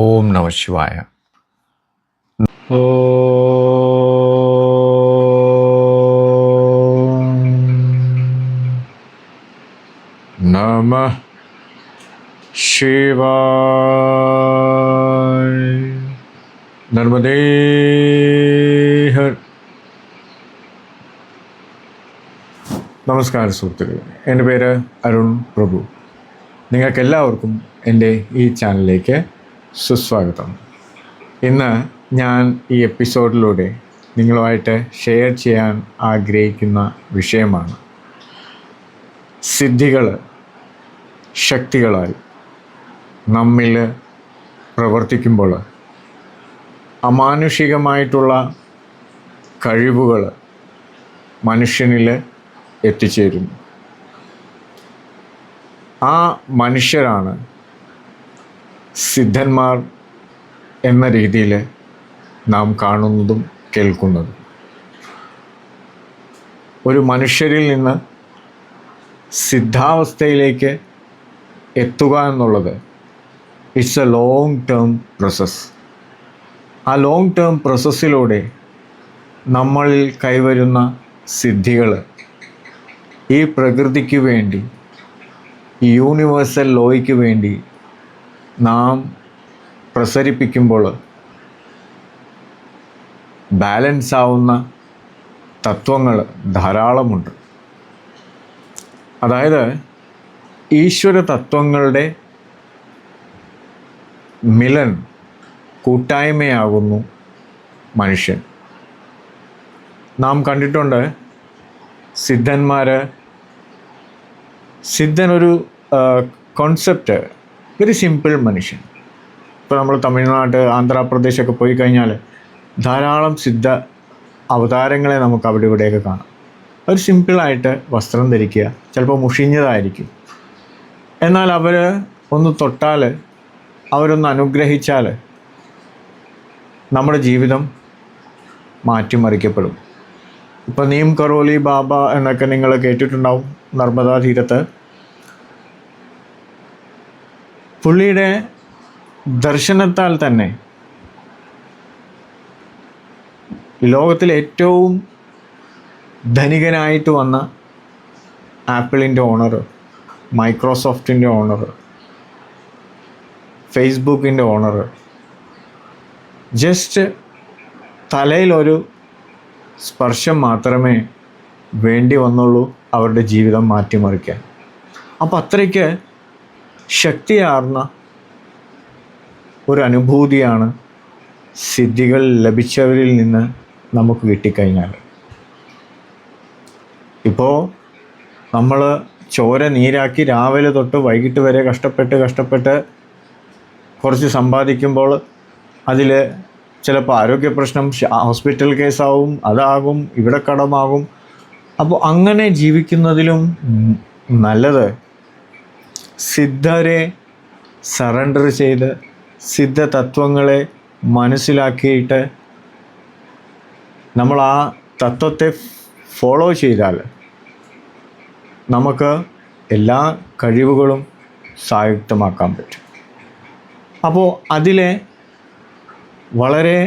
ഓം നമ ശിവായ. നമ ശിവായ. നർമ്മദേ ഹർ. നമസ്കാരം സുഹൃത്തുക്കളെ, എൻ്റെ പേര് അരുൺ പ്രഭു. നിങ്ങൾക്കെല്ലാവർക്കും എൻ്റെ ഈ ചാനലിലേക്ക് സുസ്വാഗതം. ഇന്ന് ഞാൻ ഈ എപ്പിസോഡിലൂടെ നിങ്ങളുമായിട്ട് ഷെയർ ചെയ്യാൻ ആഗ്രഹിക്കുന്ന വിഷയമാണ് സിദ്ധികൾ ശക്തികളായി നമ്മിൽ പ്രവർത്തിക്കുമ്പോൾ അമാനുഷികമായിട്ടുള്ള കഴിവുകൾ മനുഷ്യനിൽ എത്തിച്ചേരുന്നു. ആ മനുഷ്യരാണ് സിദ്ധന്മാർ എന്ന രീതിയിൽ നാം കാണുന്നതും കേൾക്കുന്നതും. ഒരു മനുഷ്യരിൽ നിന്ന് സിദ്ധാവസ്ഥയിലേക്ക് എത്തുക എന്നുള്ളത് it's A long term process. ആ ലോങ് ടേം പ്രോസസ്സിലൂടെ നമ്മളിൽ കൈവരുന്ന സിദ്ധികൾ ഈ പ്രകൃതിക്ക് വേണ്ടി, ഈ യൂണിവേഴ്സൽ ലോയ്ക്ക് വേണ്ടി നാം പ്രസരിപ്പിക്കുമ്പോൾ ബാലൻസ് ആവുന്ന തത്വങ്ങൾ ധാരാളമുണ്ട്. അതായത് ഈശ്വര തത്വങ്ങളുടെ മിലൻ, കൂട്ടായ്മയാകുന്നു മനുഷ്യൻ. നാം കണ്ടിട്ടുണ്ട് സിദ്ധനൊരു കോൺസെപ്റ്റ്, വെരി സിമ്പിൾ മനുഷ്യൻ. ഇപ്പോൾ നമ്മൾ തമിഴ്നാട്, ആന്ധ്രാപ്രദേശൊക്കെ പോയി കഴിഞ്ഞാൽ ധാരാളം സിദ്ധ അവതാരങ്ങളെ നമുക്ക് അവിടെ ഇവിടെയൊക്കെ കാണാം. അവർ സിമ്പിളായിട്ട് വസ്ത്രം ധരിക്കുക, ചിലപ്പോൾ മുഷിഞ്ഞതായിരിക്കും. എന്നാൽ അവർ ഒന്ന് തൊട്ടാൽ, അവരൊന്ന് അനുഗ്രഹിച്ചാൽ നമ്മുടെ ജീവിതം മാറ്റിമറിക്കപ്പെടും. ഇപ്പോൾ നീം കറോലി ബാബ എന്നൊക്കെ നിങ്ങൾ കേട്ടിട്ടുണ്ടാവും. നർമ്മദാ തീരത്ത് പുള്ളിയുടെ ദർശനത്താൽ തന്നെ ലോകത്തിലെ ഏറ്റവും ധനികനായിട്ട് വന്ന ആപ്പിളിൻ്റെ ഓണർ, മൈക്രോസോഫ്റ്റിൻ്റെ ഓണർ, ഫേസ്ബുക്കിൻ്റെ ഓണർ, ജസ്റ്റ് തലയിലൊരു സ്പർശം മാത്രമേ വേണ്ടി വന്നുള്ളൂ അവരുടെ ജീവിതം മാറ്റിമറിക്കാൻ. അപ്പം അത്രയ്ക്ക് ശക്തിയാർന്ന ഒരു അനുഭൂതിയാണ് സിദ്ധികൾ ലഭിച്ചവരിൽ നിന്ന് നമുക്ക് കിട്ടിക്കഴിഞ്ഞാൽ. ഇപ്പോൾ നമ്മൾ ചോര നീരാക്കി രാവിലെ തൊട്ട് വൈകിട്ട് വരെ കഷ്ടപ്പെട്ട് കുറച്ച് സമ്പാദിക്കുമ്പോൾ അതിൽ ചിലപ്പോൾ ആരോഗ്യ പ്രശ്നം, ഹോസ്പിറ്റൽ കേസാവും, അതാകും, ഇവിടെ കടമാകും. അപ്പോൾ അങ്ങനെ ജീവിക്കുന്നതിലും നല്ലത് സിദ്ധരെ സറണ്ടർ ചെയ്ത് സിദ്ധ തത്വങ്ങളെ മനസ്സിലാക്കിയിട്ട് നമ്മൾ ആ തത്വത്തെ ഫോളോ ചെയ്താൽ നമുക്ക് എല്ലാ കഴിവുകളും സ്വായത്തമാക്കാൻ പറ്റും. അപ്പോൾ അതിലെ വളരെ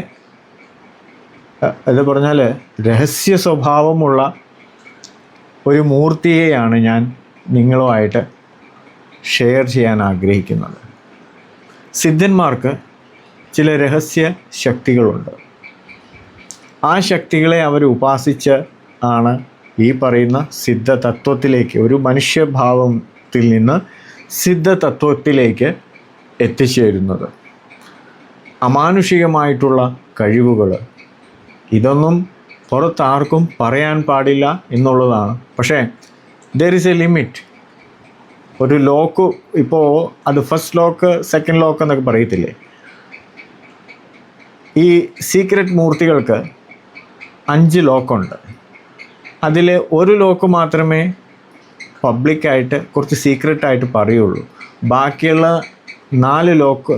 ഇത് പറഞ്ഞാൽ രഹസ്യ സ്വഭാവമുള്ള ഒരു മൂർത്തിയെയാണ് ഞാൻ നിങ്ങളുമായിട്ട് ഷെയർ ചെയ്യാൻ ആഗ്രഹിക്കുന്നത്. സിദ്ധന്മാർക്ക് ചില രഹസ്യ ശക്തികളുണ്ട്. ആ ശക്തികളെ അവർ ഉപാസിച്ച് ആണ് ഈ പറയുന്ന സിദ്ധ തത്വത്തിലേക്ക്, ഒരു മനുഷ്യഭാവത്തിൽ നിന്ന് സിദ്ധ തത്വത്തിലേക്ക് എത്തിച്ചേരുന്നത്. അമാനുഷികമായിട്ടുള്ള കഴിവുകൾ, ഇതൊന്നും പുറത്താർക്കും പറയാൻ പാടില്ല എന്നുള്ളതാണ്. പക്ഷേ ദർ ഈസ് എ ലിമിറ്റ്. ഒരു ലോക്ക്, ഇപ്പോൾ അത് ഫസ്റ്റ് ലോക്ക്, സെക്കൻഡ് ലോക്ക് എന്നൊക്കെ പറയത്തില്ലേ, ഈ സീക്രട്ട് മൂർത്തികൾക്ക് 5 ലോക്കുണ്ട്. അതിൽ ഒരു ലോക്ക് മാത്രമേ പബ്ലിക്കായിട്ട് കുറച്ച് സീക്രട്ടായിട്ട് പറയുള്ളൂ. ബാക്കിയുള്ള 4 ലോക്ക്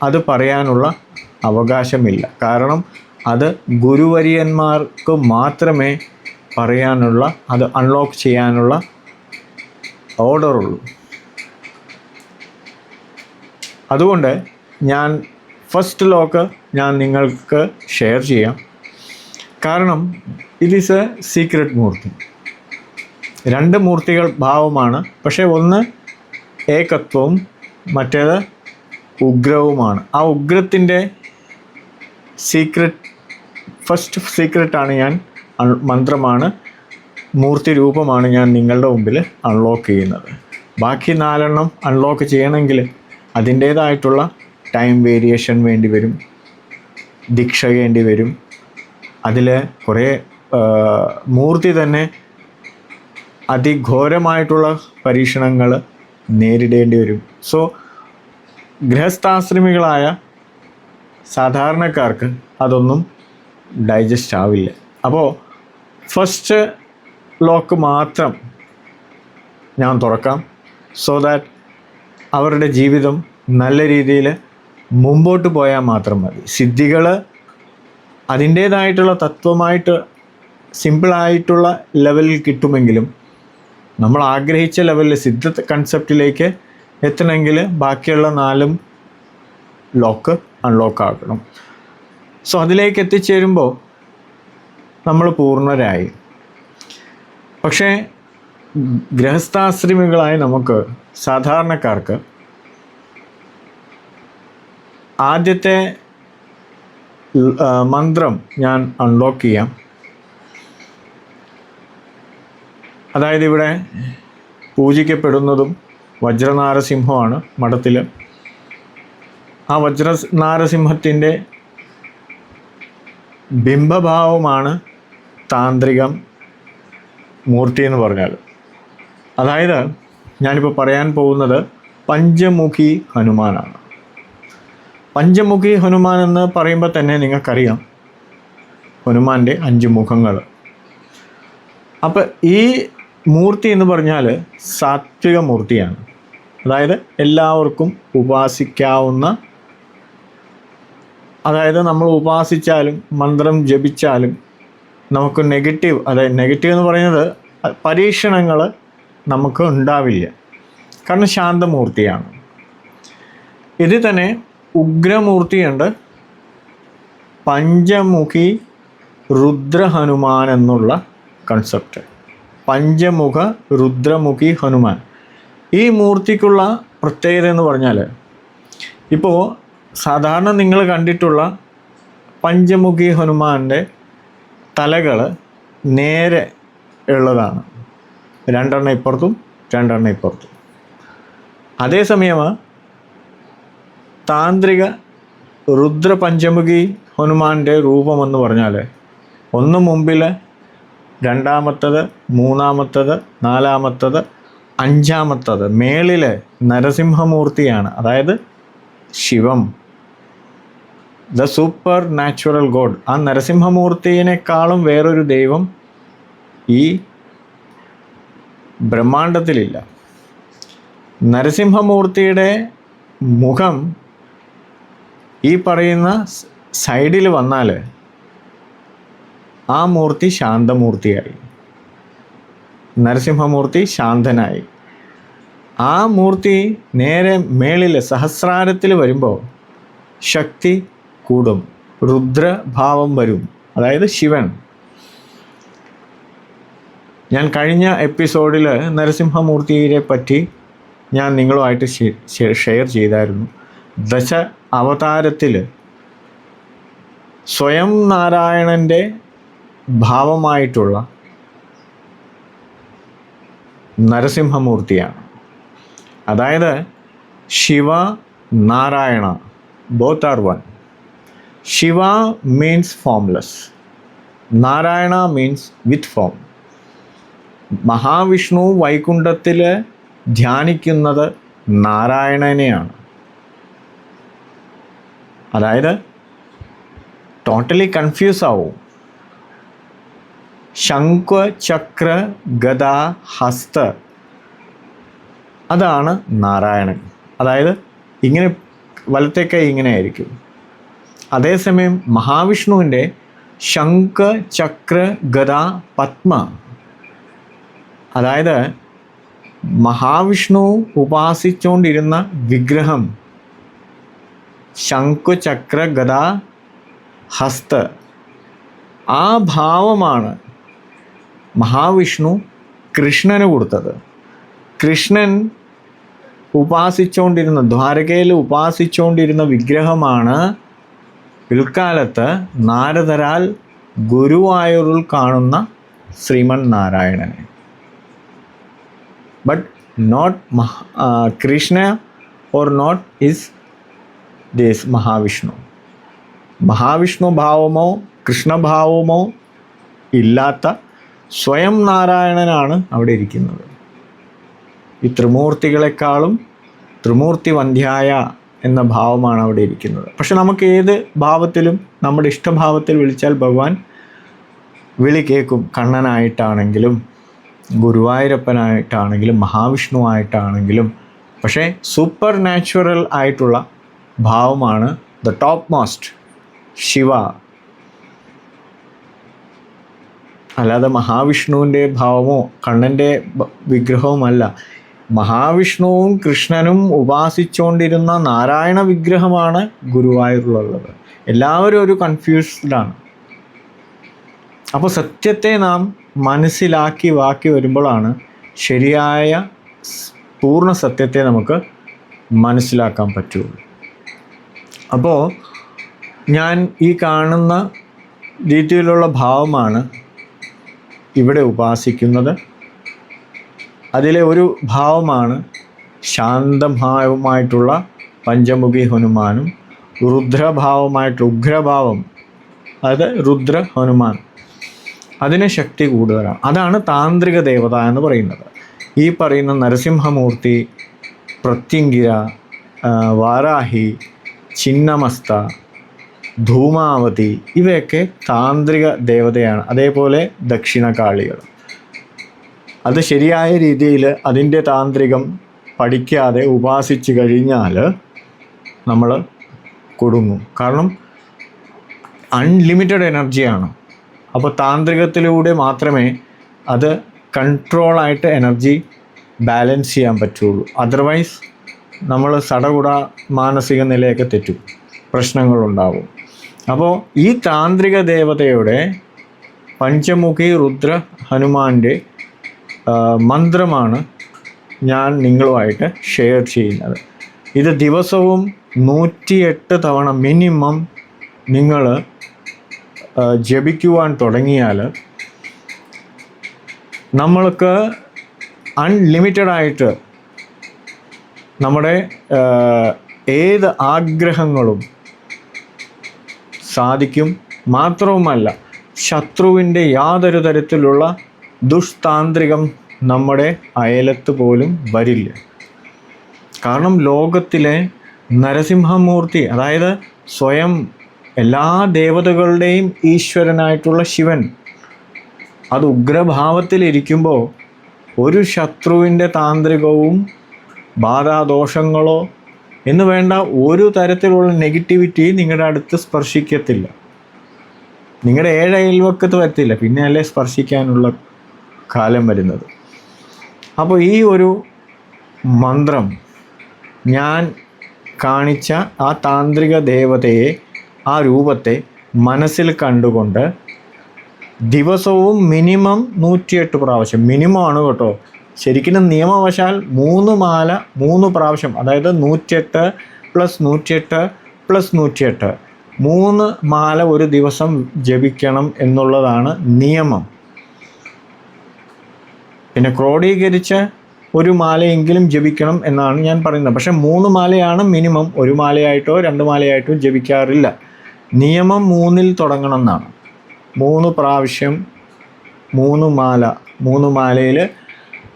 അത് പറയാനുള്ള അവകാശമില്ല. കാരണം അത് ഗുരുവര്യന്മാർക്ക് മാത്രമേ പറയാനുള്ള, അത് അൺലോക്ക് ചെയ്യാനുള്ള ഓർഡറുള്ളൂ. അതുകൊണ്ട് ഞാൻ ഫസ്റ്റ് ലോക്ക് ഞാൻ നിങ്ങൾക്ക് ഷെയർ ചെയ്യാം. കാരണം ഇറ്റ് ഈസ് എ സീക്രട്ട് മൂർത്തി. 2 മൂർത്തികൾ ഭാവമാണ്, പക്ഷേ ഒന്ന് ഏകത്വവും മറ്റേത് ഉഗ്രവുമാണ്. ആ ഉഗ്രത്തിൻ്റെ ഫസ്റ്റ് സീക്രട്ടാണ് ഞാൻ മന്ത്രമാണ്, മൂർത്തി രൂപമാണ് ഞാൻ നിങ്ങളുടെ മുമ്പിൽ അൺലോക്ക് ചെയ്യുന്നത്. ബാക്കി 4 അൺലോക്ക് ചെയ്യണമെങ്കിൽ അതിൻ്റേതായിട്ടുള്ള ടൈം വേരിയേഷൻ വേണ്ടി വരും, ദീക്ഷ വേണ്ടി വരും. അതിൽ കുറേ മൂർത്തി തന്നെ അതിഘോരമായിട്ടുള്ള പരീക്ഷണങ്ങൾ നേരിടേണ്ടി വരും. സോ ഗൃഹസ്ഥാശ്രമികളായ സാധാരണക്കാർക്ക് അതൊന്നും ഡൈജസ്റ്റ് ആവില്ല. അപ്പോൾ ഫസ്റ്റ് ലോക്ക് മാത്രം ഞാൻ തുറക്കാം, സോ ദാറ്റ് അവരുടെ ജീവിതം നല്ല രീതിയിൽ മുമ്പോട്ട് പോയാൽ മാത്രം മതി. സിദ്ധികൾ അതിൻ്റേതായിട്ടുള്ള തത്വമായിട്ട് സിമ്പിളായിട്ടുള്ള ലെവലിൽ കിട്ടുമെങ്കിലും നമ്മൾ ആഗ്രഹിച്ച ലെവലിൽ സിദ്ധ കൺസെപ്റ്റിലേക്ക് എത്തണമെങ്കിൽ ബാക്കിയുള്ള 4 ലോക്ക് അൺലോക്ക് ആക്കണം. സോ അതിലേക്ക് എത്തിച്ചേരുമ്പോൾ നമ്മൾ പൂർണ്ണരായി. പക്ഷേ ഗൃഹസ്ഥാശ്രമികളായ നമുക്ക് സാധാരണക്കാർക്ക് ആദ്യത്തെ മന്ത്രം ഞാൻ അൺലോക്ക് ചെയ്യാം. അതായത് ഇവിടെ പൂജിക്കപ്പെടുന്നതും വജ്രനാരസിംഹമാണ് മഠത്തിൽ. ആ വജ്രനാരസിംഹത്തിൻ്റെ ബിംബഭാവമാണ് താന്ത്രികം മൂർത്തി എന്ന് പറഞ്ഞാൽ. അതായത് ഞാനിപ്പോൾ പറയാൻ പോകുന്നത് പഞ്ചമുഖി ഹനുമാനാണ്. പഞ്ചമുഖി ഹനുമാൻ എന്ന് പറയുമ്പോൾ തന്നെ നിങ്ങൾക്കറിയാം ഹനുമാൻ്റെ 5 മുഖങ്ങൾ. അപ്പോൾ ഈ മൂർത്തി എന്ന് പറഞ്ഞാൽ സാത്വിക മൂർത്തിയാണ്. അതായത് എല്ലാവർക്കും ഉപാസിക്കാവുന്ന, അതായത് നമ്മൾ ഉപാസിച്ചാലും മന്ത്രം ജപിച്ചാലും നമുക്ക് നെഗറ്റീവ്, അതായത് നെഗറ്റീവ് എന്ന് പറയുന്നത് പരീക്ഷണങ്ങൾ നമുക്ക് ഉണ്ടാവില്ല. കാരണം ശാന്തമൂർത്തിയാണ്. ഇതിൽ തന്നെ ഉഗ്രമൂർത്തിയുണ്ട്, പഞ്ചമുഖി രുദ്രഹനുമാൻ എന്നുള്ള കൺസെപ്റ്റ്. പഞ്ചമുഖ രുദ്രമുഖി ഹനുമാൻ. ഈ മൂർത്തിക്കുള്ള പ്രത്യേകത എന്ന് പറഞ്ഞാൽ, ഇപ്പോൾ സാധാരണ നിങ്ങൾ കണ്ടിട്ടുള്ള പഞ്ചമുഖി ഹനുമാൻ്റെ തലകൾ നേരെ ഉള്ളതാണ്, 2 ഇപ്പുറത്തും 2 ഇപ്പുറത്തും. അതേസമയം താന്ത്രിക രുദ്ര പഞ്ചമുഖി ഹനുമാൻ്റെ രൂപമെന്ന് പറഞ്ഞാൽ ഒന്ന് മുമ്പിൽ, 2ാമത്തത്, 3ാമത്തത്, 4ാമത്തത്, 5ാമത്തത് മേളിൽ നരസിംഹമൂർത്തിയാണ്. അതായത് ശിവം, ദ സൂപ്പർ നാച്ചുറൽ ഗോഡ്. ആ നരസിംഹമൂർത്തിയിനേക്കാളും വേറൊരു ദൈവം ഈ ബ്രഹ്മാണ്ടത്തിലില്ല. നരസിംഹമൂർത്തിയുടെ മുഖം ഈ പറയുന്ന സൈഡിൽ വന്നാൽ ആ മൂർത്തി ശാന്തമൂർത്തിയായി, നരസിംഹമൂർത്തി ശാന്തനായി. ആ മൂർത്തി നേരെ മേളിൽ സഹസ്രാരത്തിൽ വരുമ്പോൾ ശക്തി കൂടും, രുദ്രഭാവം വരും, അതായത് ശിവൻ. ഞാൻ കഴിഞ്ഞ എപ്പിസോഡിൽ നരസിംഹമൂർത്തിയെ പറ്റി ഞാൻ നിങ്ങളുമായിട്ട് ഷെയർ ചെയ്തായിരുന്നു. ദശ അവതാരത്തിൽ സ്വയം നാരായണൻ്റെ ഭാവമായിട്ടുള്ള നരസിംഹമൂർത്തിയാണ്. അതായത് Shiva Narayana both are one. Shiva means formless, Narayana means with form. Mahavishnu വൈകുണ്ഠത്തിൽ ധ്യാനിക്കുന്നത് നാരായണനെയാണ്. അതായത് ടോട്ടലി കൺഫ്യൂസ് ആവും. ശംഖ ചക്ര ഗദ ഹസ്ത, അതാണ് നാരായണൻ. അതായത് ഇങ്ങനെ വലത്തെ കൈ ഇങ്ങനെ ആയിരിക്കും. അതേസമയം മഹാവിഷ്ണുവിൻ്റെ ശംഖ ചക്ര ഗദ പത്മ, അതായത് മഹാവിഷ്ണു ഉപാസിച്ചുകൊണ്ടിരുന്ന വിഗ്രഹം ശംഖു ചക്ര ഗദ ഹസ്ത, ആ ഭാവമാണ് മഹാവിഷ്ണു കൃഷ്ണന് കൊടുത്തത്. കൃഷ്ണൻ ഉപാസിച്ചുകൊണ്ടിരുന്ന, ദ്വാരകയിൽ ഉപാസിച്ചുകൊണ്ടിരുന്ന വിഗ്രഹമാണ് പിൽക്കാലത്ത് നാരദരാൽ ഗുരുവായൂരിൽ കാണുന്ന ശ്രീമൻ നാരായണനെ. But not Krishna or not is this Mahavishnu. Mahavishnu ഭാവമോ കൃഷ്ണഭാവമോ ഇല്ലാത്ത സ്വയം നാരായണനാണ് അവിടെ ഇരിക്കുന്നത്. ഈ ത്രിമൂർത്തികളെക്കാളും ത്രിമൂർത്തി വന്ധ്യായ എന്ന ഭാവമാണ് അവിടെ ഇരിക്കുന്നത്. പക്ഷെ നമുക്ക് ഏത് ഭാവത്തിലും നമ്മുടെ ഇഷ്ടഭാവത്തിൽ വിളിച്ചാൽ ഭഗവാൻ വിളി കേൾക്കും. കണ്ണനായിട്ടാണെങ്കിലും ഗുരുവായൂരപ്പനായിട്ടാണെങ്കിലും മഹാവിഷ്ണുവായിട്ടാണെങ്കിലും. പക്ഷേ സൂപ്പർ നാച്ചുറൽ ആയിട്ടുള്ള ഭാവമാണ് ദ ടോപ്പ് മോസ്റ്റ് ശിവ. അല്ലാതെ മഹാവിഷ്ണുവിൻ്റെ ഭാവമോ കണ്ണൻ്റെ വിഗ്രഹവുമല്ല. മഹാവിഷ്ണുവും കൃഷ്ണനും ഉപാസിച്ചുകൊണ്ടിരുന്ന നാരായണ വിഗ്രഹമാണ് ഗുരുവായൂരിലുള്ളത്. എല്ലാവരും ഒരു കൺഫ്യൂസ്ഡാണ്. അപ്പോൾ സത്യത്തെ നാം മനസ്സിലാക്കി വരുമ്പോഴാണ് ശരിയായ പൂർണ്ണ സത്യത്തെ നമുക്ക് മനസ്സിലാക്കാൻ പറ്റുള്ളൂ. അപ്പോൾ ഞാൻ ഈ കാണുന്ന രീതിയിലുള്ള ഭാവമാണ് ഇവിടെ ഉപാസിക്കുന്നത്. അതിലെ ഒരു ഭാവമാണ് ശാന്തഭാവമായിട്ടുള്ള പഞ്ചമുഖി ഹനുമാനും രുദ്രഭാവമായിട്ട് ഉഗ്രഭാവം, അത് രുദ്ര ഹനുമാൻ, അതിന് ശക്തി കൂടുതലാണ്. അതാണ് താന്ത്രിക ദേവത എന്ന് പറയുന്നത്. ഈ പറയുന്ന നരസിംഹമൂർത്തി, പ്രത്യങ്കിര, വാരാഹി, ചിന്നമസ്ത, ധൂമാവതി ഇവയൊക്കെ താന്ത്രിക ദേവതയാണ്. അതേപോലെ ദക്ഷിണകാളികൾ. അത് ശരിയായ രീതിയിൽ അതിൻ്റെ താന്ത്രികം പഠിക്കാതെ ഉപാസിച്ച് കഴിഞ്ഞാൽ നമ്മൾ കുടുങ്ങും. കാരണം അൺലിമിറ്റഡ് എനർജിയാണ്. അപ്പോൾ താന്ത്രികത്തിലൂടെ മാത്രമേ അത് കൺട്രോളായിട്ട് എനർജി ബാലൻസ് ചെയ്യാൻ പറ്റുള്ളൂ. അതർവൈസ് നമ്മൾ സടകുട മാനസിക നിലയൊക്കെ തെറ്റും, പ്രശ്നങ്ങളുണ്ടാവും. അപ്പോൾ ഈ താന്ത്രിക ദേവതയുടെ പഞ്ചമുഖി രുദ്ര ഹനുമാൻ്റെ മന്ത്രമാണ് ഞാൻ നിങ്ങളുമായിട്ട് ഷെയർ ചെയ്യുന്നത്. ഇത് ദിവസവും 108 തവണ മിനിമം നിങ്ങൾ ജപിക്കുവാൻ തുടങ്ങിയാൽ നമ്മൾക്ക് അൺലിമിറ്റഡായിട്ട് നമ്മുടെ ഏത് ആഗ്രഹങ്ങളും സാധിക്കും. മാത്രവുമല്ല ശത്രുവിൻ്റെ യാതൊരു തരത്തിലുള്ള ദുഷ്താന്ത്രികം നമ്മുടെ അയലത്ത് പോലും വരില്ല. കാരണം ലോകത്തിലെ നരസിംഹമൂർത്തി, അതായത് സ്വയം എല്ലാ ദേവതകളുടെയും ഈശ്വരനായിട്ടുള്ള ശിവൻ, അത് ഉഗ്രഭാവത്തിലിരിക്കുമ്പോൾ ഒരു ശത്രുവിൻ്റെ താന്ത്രികവും ബാധാദോഷങ്ങളോ എന്ന് വേണ്ട ഒരു തരത്തിലുള്ള നെഗറ്റിവിറ്റി നിങ്ങളുടെ അടുത്ത് സ്പർശിക്കത്തില്ല. നിങ്ങളുടെ അയൽവക്കത്ത് വരത്തില്ല, പിന്നെ അല്ലേ സ്പർശിക്കാനുള്ള കാലം വരുന്നത്. അപ്പോൾ ഈ ഒരു മന്ത്രം ഞാൻ കാണിച്ച ആ താന്ത്രിക ദേവതയെ, ആ രൂപത്തെ മനസ്സിൽ കണ്ടുകൊണ്ട് ദിവസവും മിനിമം 108 പ്രാവശ്യം, മിനിമം ആണ് കേട്ടോ, ശരിക്കും നിയമവശാൽ 3 മാല 3 പ്രാവശ്യം, അതായത് 108 + 108 + 108 3 മാല ഒരു ദിവസം ജപിക്കണം എന്നുള്ളതാണ് നിയമം. പിന്നെ ക്രോഡീകരിച്ച ഒരു മാലയെങ്കിലും ജപിക്കണം എന്നാണ് ഞാൻ പറയുന്നത്. പക്ഷേ 3 മാലയാണ് മിനിമം. 1 മാലയായിട്ടോ 2 മാലയായിട്ടോ ജപിക്കാറില്ല. നിയമം 3-ൽ തുടങ്ങണം എന്നാണ്. 3 പ്രാവശ്യം 3 മാല, 3 മാലയിൽ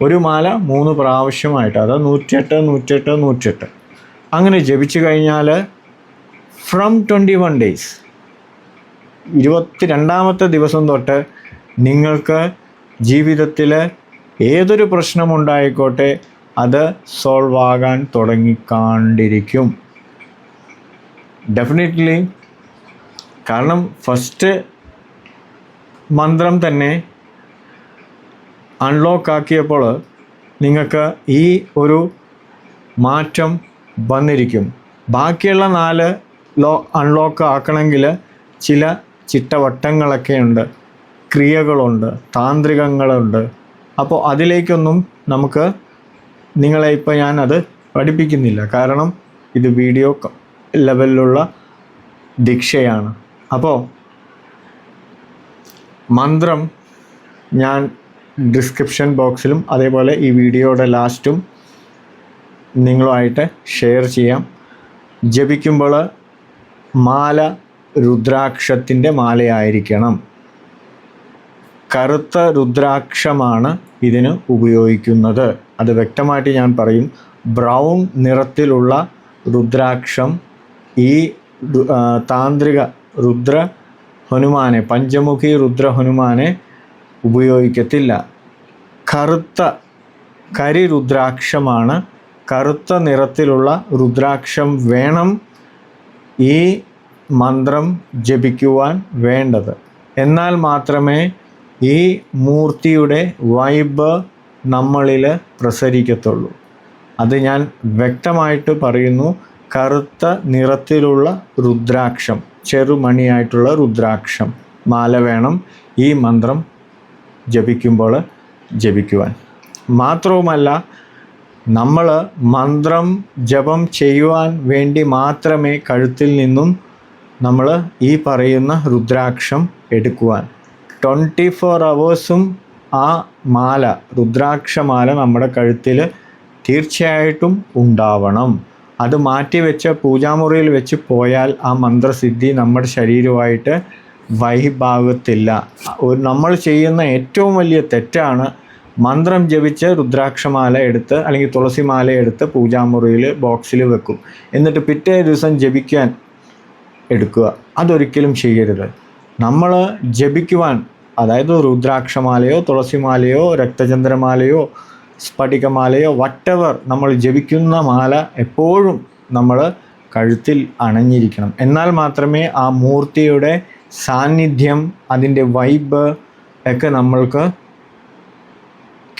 1 മാല 3 പ്രാവശ്യമായിട്ട്, അതായത് 108 108 108 അങ്ങനെ ജപിച്ചു കഴിഞ്ഞാൽ ഫ്രം 21 days 22ാമത്തെ ദിവസം തൊട്ട് നിങ്ങൾക്ക് ജീവിതത്തിൽ ഏതൊരു പ്രശ്നമുണ്ടായിക്കോട്ടെ അത് സോൾവ് ആകാൻ തുടങ്ങിക്കാണ്ടിരിക്കും ഡെഫിനറ്റ്ലി. കാരണം ഫസ്റ്റ് മന്ത്രം തന്നെ അൺലോക്ക് ആക്കിയപ്പോൾ നിങ്ങൾക്ക് ഈ ഒരു മാറ്റം വന്നിരിക്കും. ബാക്കിയുള്ള 4 അൺലോക്ക് ആക്കണമെങ്കിൽ ചില ചിട്ടവട്ടങ്ങളൊക്കെ ഉണ്ട്, ക്രിയകളുണ്ട്, താന്ത്രികങ്ങളുണ്ട്. അപ്പോൾ അതിലേക്കൊന്നും നമുക്ക് നിങ്ങളെ ഇപ്പോൾ ഞാനത് പഠിപ്പിക്കുന്നില്ല, കാരണം ഇത് വീഡിയോ ലെവലിലുള്ള ദീക്ഷയാണ്. അപ്പോൾ മന്ത്രം ഞാൻ ഡിസ്ക്രിപ്ഷൻ ബോക്സിലും അതേപോലെ ഈ വീഡിയോയുടെ ലാസ്റ്റും നിങ്ങളുമായിട്ട് ഷെയർ ചെയ്യാം. ജപിക്കുമ്പോൾ മാല രുദ്രാക്ഷത്തിൻ്റെ മാലയായിരിക്കണം. കറുത്ത രുദ്രാക്ഷമാണ് ഇതിന് ഉപയോഗിക്കുന്നത്. അത് വ്യക്തമായിട്ട് ഞാൻ പറയും. ബ്രൗൺ നിറത്തിലുള്ള രുദ്രാക്ഷം ഈ താന്ത്രിക രുദ്ര ഹനുമാനെ, പഞ്ചമുഖി രുദ്ര ഹനുമാനെ ഉപയോഗിക്കത്തില്ല. കറുത്ത കരി രുദ്രാക്ഷമാണ്, കറുത്ത നിറത്തിലുള്ള രുദ്രാക്ഷം വേണം ഈ മന്ത്രം ജപിക്കുവാൻ വേണ്ടത്. എന്നാൽ മാത്രമേ ഈ മൂർത്തിയുടെ വൈബ് നമ്മളിൽ പ്രസരിക്കത്തുള്ളൂ. അത് ഞാൻ വ്യക്തമായിട്ട് പറയുന്നു. കറുത്ത നിറത്തിലുള്ള രുദ്രാക്ഷം, ചെറുമണിയായിട്ടുള്ള രുദ്രാക്ഷം മാല വേണം ഈ മന്ത്രം ജപിക്കുമ്പോൾ ജപിക്കുവാൻ. മാത്രവുമല്ല, നമ്മൾ മന്ത്രം ജപം ചെയ്യുവാൻ വേണ്ടി മാത്രമേ കഴുത്തിൽ നിന്നും നമ്മൾ ഈ പറയുന്ന രുദ്രാക്ഷം എടുക്കുവാൻ. 24 hours ആ മാല, രുദ്രാക്ഷമാല നമ്മുടെ കഴുത്തിൽ തീർച്ചയായിട്ടും ഉണ്ടാവണം. അത് മാറ്റിവെച്ച് പൂജാമുറിയിൽ വെച്ച് പോയാൽ ആ മന്ത്രസിദ്ധി നമ്മുടെ ശരീരമായിട്ട് വൈഭാഗത്തില്ല. നമ്മൾ ചെയ്യുന്ന ഏറ്റവും വലിയ തെറ്റാണ് മന്ത്രം ജപിച്ച് രുദ്രാക്ഷമാല എടുത്ത് അല്ലെങ്കിൽ തുളസിമാല എടുത്ത് പൂജാമുറിയിൽ ബോക്സിൽ വെക്കും, എന്നിട്ട് പിറ്റേ ദിവസം ജപിക്കാൻ എടുക്കുക. അതൊരിക്കലും ചെയ്യരുത്. നമ്മൾ ജപിക്കുവാൻ, അതായത് രുദ്രാക്ഷമാലയോ തുളസിമാലയോ രക്തചന്ദ്രമാലയോ സ്ഫടികമാലയോ വട്ടവർ നമ്മൾ ജപിക്കുന്ന മാല എപ്പോഴും നമ്മൾ കഴുത്തിൽ അണഞ്ഞിരിക്കണം. എന്നാൽ മാത്രമേ ആ മൂർത്തിയുടെ സാന്നിധ്യം, അതിൻ്റെ വൈബ് ഒക്കെ നമ്മൾക്ക്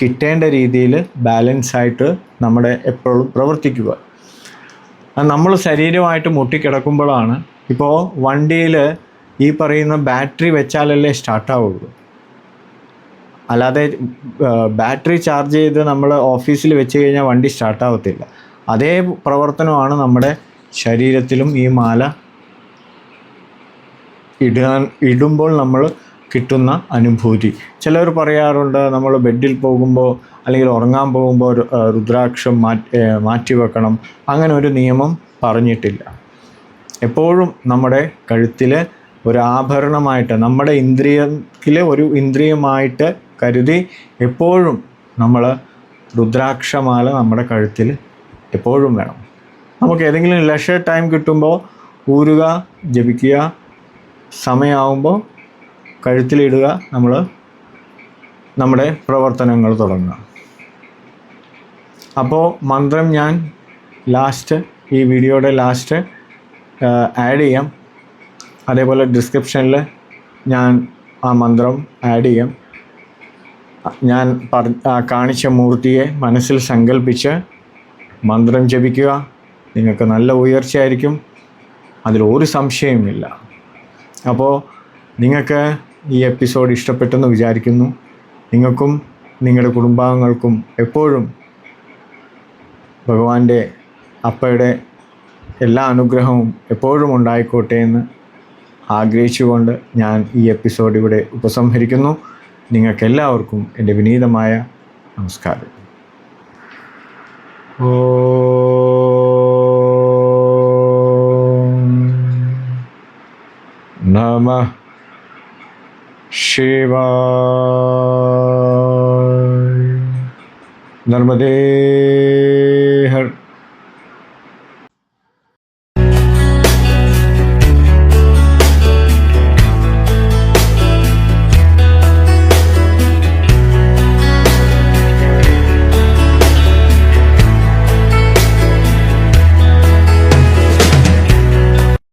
കിട്ടേണ്ട രീതിയിൽ ബാലൻസായിട്ട് നമ്മുടെ എപ്പോഴും പ്രവർത്തിക്കുക. നമ്മൾ ശരീരമായിട്ട് മുട്ടിക്കിടക്കുമ്പോഴാണ്. ഇപ്പോൾ വണ്ടിയിൽ ഈ പറയുന്ന ബാറ്ററി വെച്ചാലല്ലേ സ്റ്റാർട്ടാവുള്ളൂ. അല്ലാതെ ബാറ്ററി ചാർജ് ചെയ്ത് നമ്മൾ ഓഫീസിൽ വെച്ച് കഴിഞ്ഞാൽ വണ്ടി സ്റ്റാർട്ടാവത്തില്ല. അതേ പ്രവർത്തനമാണ് നമ്മുടെ ശരീരത്തിലും ഈ മാല ഇടുമ്പോൾ നമ്മൾ കിട്ടുന്ന അനുഭൂതി. ചിലർ പറയാറുണ്ട്, നമ്മൾ ബെഡിൽ പോകുമ്പോൾ അല്ലെങ്കിൽ ഉറങ്ങാൻ പോകുമ്പോൾ രുദ്രാക്ഷം മാറ്റി വെക്കണം. അങ്ങനെ ഒരു നിയമം പറഞ്ഞിട്ടില്ല. എപ്പോഴും നമ്മുടെ കഴുത്തിൽ ഒരു ആഭരണമായിട്ട്, നമ്മുടെ ഇന്ദ്രിയത്തിലെ ഒരു ഇന്ദ്രിയമായിട്ട് കരുതി എപ്പോഴും നമ്മൾ രുദ്രാക്ഷമാല നമ്മുടെ കഴുത്തിൽ എപ്പോഴും വേണം. നമുക്ക് ഏതെങ്കിലും ലെഷർ ടൈം കിട്ടുമ്പോൾ ഊരുക, ജപിക്കുക, സമയമാകുമ്പോൾ കഴുത്തിലിടുക, നമ്മൾ നമ്മുടെ പ്രവർത്തനങ്ങൾ തുടങ്ങുക. അപ്പോൾ മന്ത്രം ഞാൻ ലാസ്റ്റ്, ഈ വീഡിയോയുടെ ലാസ്റ്റ് ആഡ് ചെയ്യാം. അതേപോലെ ഡിസ്ക്രിപ്ഷനിൽ ഞാൻ ആ മന്ത്രം ആഡ് ചെയ്യാം. ഞാൻ കാണിച്ച മൂർത്തിയെ മനസ്സിൽ സങ്കല്പിച്ച് മന്ത്രം ജപിക്കുക. നിങ്ങൾക്ക് നല്ല ഉയർച്ചയായിരിക്കും, അതിലൊരു സംശയവുമില്ല. അപ്പോൾ നിങ്ങൾക്ക് ഈ എപ്പിസോഡ് ഇഷ്ടപ്പെട്ടെന്ന് വിചാരിക്കുന്നു. നിങ്ങൾക്കും നിങ്ങളുടെ കുടുംബാംഗങ്ങൾക്കും എപ്പോഴും ഭഗവാന്റെ അപ്പയുടെ എല്ലാ അനുഗ്രഹവും എപ്പോഴും ഉണ്ടായിക്കോട്ടെ എന്ന് ആഗ്രഹിച്ചുകൊണ്ട് ഞാൻ ഈ എപ്പിസോഡ് ഇവിടെ ഉപസംഹരിക്കുന്നു. നിങ്ങൾക്കെല്ലാവർക്കും എൻ്റെ വിനീതമായ നമസ്കാരം. നമഃ ശിവായ. നർമ്മദേ ഹർ.